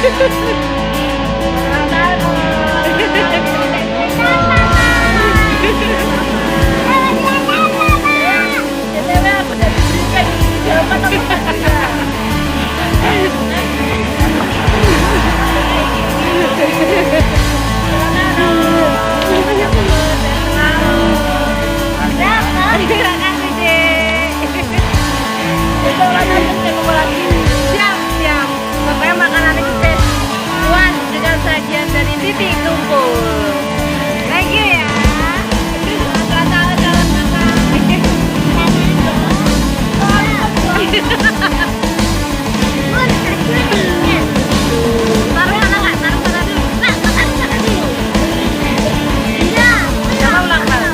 Siap. Pokoknya makanannya kita puas dengan sajian dari Titik Tumpul. Thank you ya. Selamat makan. Taruh sana nggak? Taruh sana dulu. Nah, makan sana dulu. Iya. Siapa ulang tahun?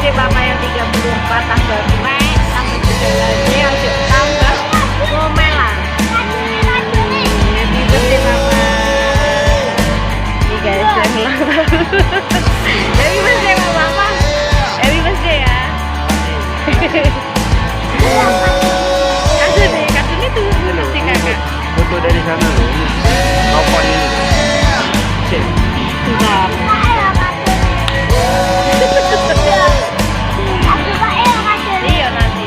Papa yang 34 tambah gue sampai jalannya aja tambah ngomelan. Happy birthday Papa. Nih guys, yang ulang tahun. Happy birthday Papa. Happy birthday ya. Kasih itu si kakak. Foto dari sana loh. Rokok ini. Cek. Sudah. Iya nanti.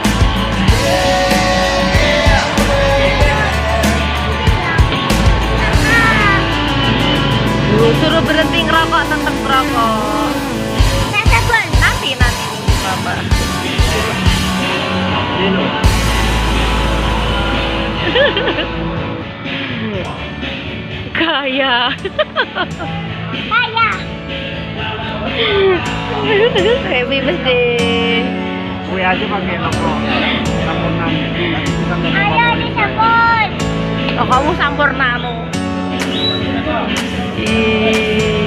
Suruh berhenti ngerokok, tetap ngerokok. Nanti Bapak. Kaya. Happy birthday. Kue aja pakai rokok. Sampurnan. Ayo disampur. Oh, kamu sampurnano. Ih.